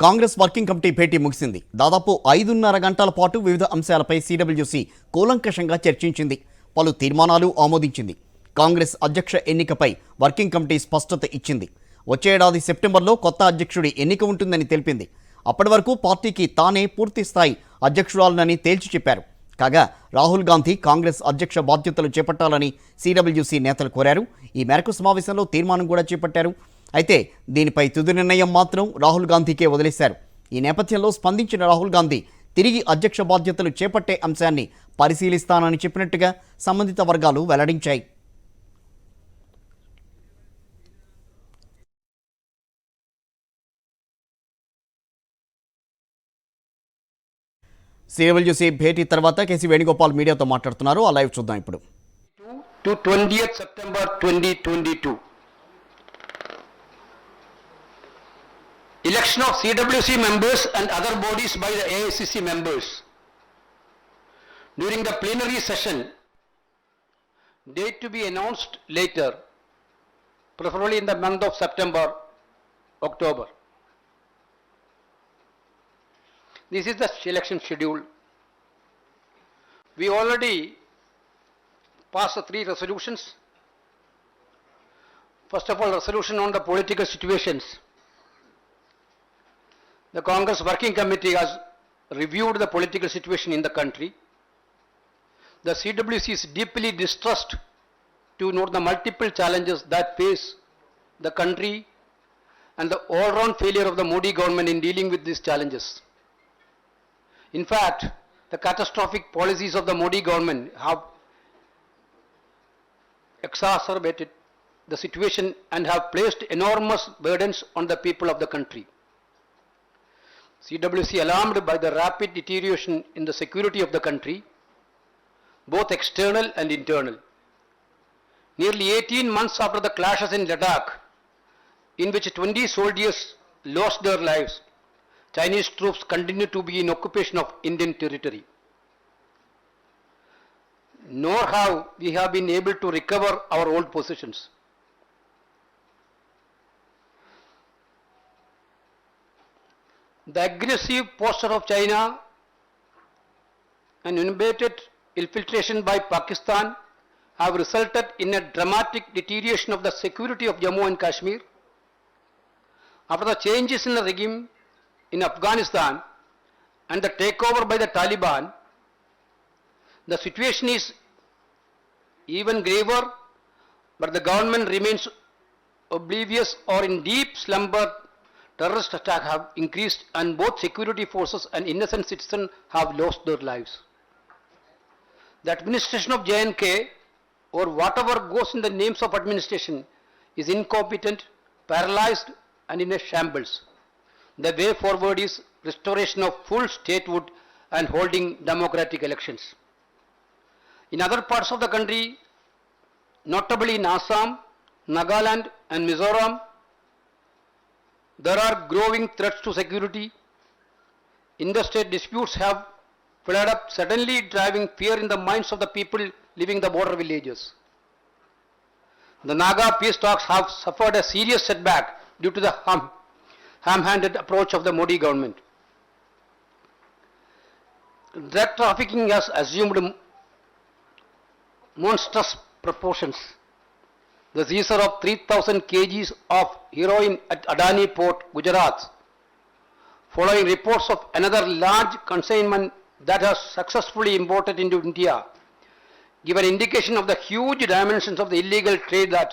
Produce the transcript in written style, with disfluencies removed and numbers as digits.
Congress working committee భేటీ ముగిసింది. దాదాపు 5.5 గంటల పాటు వివిధ అంశాలపై సిడబ్ల్యూసి కూలంకషంగా చర్చించింది. పలు తీర్మానాలు ఆమోదించింది. కాంగ్రెస్ అధ్యక్ష ఎన్నికపై వర్కింగ్ కమిటీ స్పష్టత ఇచ్చింది. వచ్చే ఏడాది సెప్టెంబర్లో కొత్త అధ్యక్షుడి ఎన్నిక ఉంటుందని తెలిపింది. అప్పటి వరకు పార్టీకి తానే పూర్తి స్థాయి అధ్యక్షురాలనని తేల్చి చెప్పారు. కాగా రాహుల్ గాంధీ కాంగ్రెస్ అధ్యక్ష బాధ్యతలు చేపట్టాలని సిడబ్ల్యూసి నేతలు కోరారు. ఈ మేరకు సమావేశంలో తీర్మానం కూడా చేపట్టారు. అయితే దీనిపై తుది నిర్ణయం మాత్రం రాహుల్ గాంధీకే వదిలేశారు. ఈ నేపథ్యంలో స్పందించిన రాహుల్ గాంధీ తిరిగి అధ్యక్ష బాధ్యతలు చేపట్టే అంశాన్ని పరిశీలిస్తానని చెప్పినట్టుగా సంబంధిత వర్గాలు వెల్లడించాయి. సిడబ్ల్యూసి భేటీ తర్వాత కేసీ వేణుగోపాల్ మీడియాతో మాట్లాడుతున్నారు. ఆ లైవ్ చూద్దాం ఇప్పుడు. To 20th September 2022. Election of CWC members and other bodies by the AICC members. During the plenary session, date to be announced later, preferably in the month of September, October. This is the election schedule. We already passed the 3 resolutions. First of all, resolution on the political situations. The Congress Working Committee has reviewed the political situation in the country. The CWC is deeply distressed to note the multiple challenges that face the country and the all-round failure of the Modi government in dealing with these challenges. In fact, the catastrophic policies of the Modi government have exacerbated the situation and have placed enormous burdens on the people of the country. CWC, alarmed by the rapid deterioration in the security of the country, both external and internal. Nearly 18 months after the clashes in Ladakh, in which 20 soldiers lost their lives, Chinese troops continue to be in occupation of Indian territory. Nor have we have been able to recover our old positions. The aggressive posture of China and unabated infiltration by Pakistan have resulted in a dramatic deterioration of the security of Jammu and Kashmir. After the changes in the regime in Afghanistan and the takeover by the Taliban, the situation is even graver, but the government remains oblivious or in deep slumber. Terrorist attacks have increased and both security forces and innocent citizens have lost their lives. The administration of J&K, or whatever goes in the names of administration, is incompetent, paralyzed and in a shambles. The way forward is restoration of full statehood and holding democratic elections. In other parts of the country, notably in Assam, Nagaland and Mizoram, there are growing threats to security. Interstate disputes have flared up, suddenly driving fear in the minds of the people living in the border villages. The Naga peace talks have suffered a serious setback due to the ham-handed approach of the Modi government. Drug trafficking has assumed monstrous proportions. The seizure of 3,000 kgs of heroin at Adani Port, Gujarat, following reports of another large consignment that has successfully imported into India, give an indication of the huge dimensions of the illegal trade that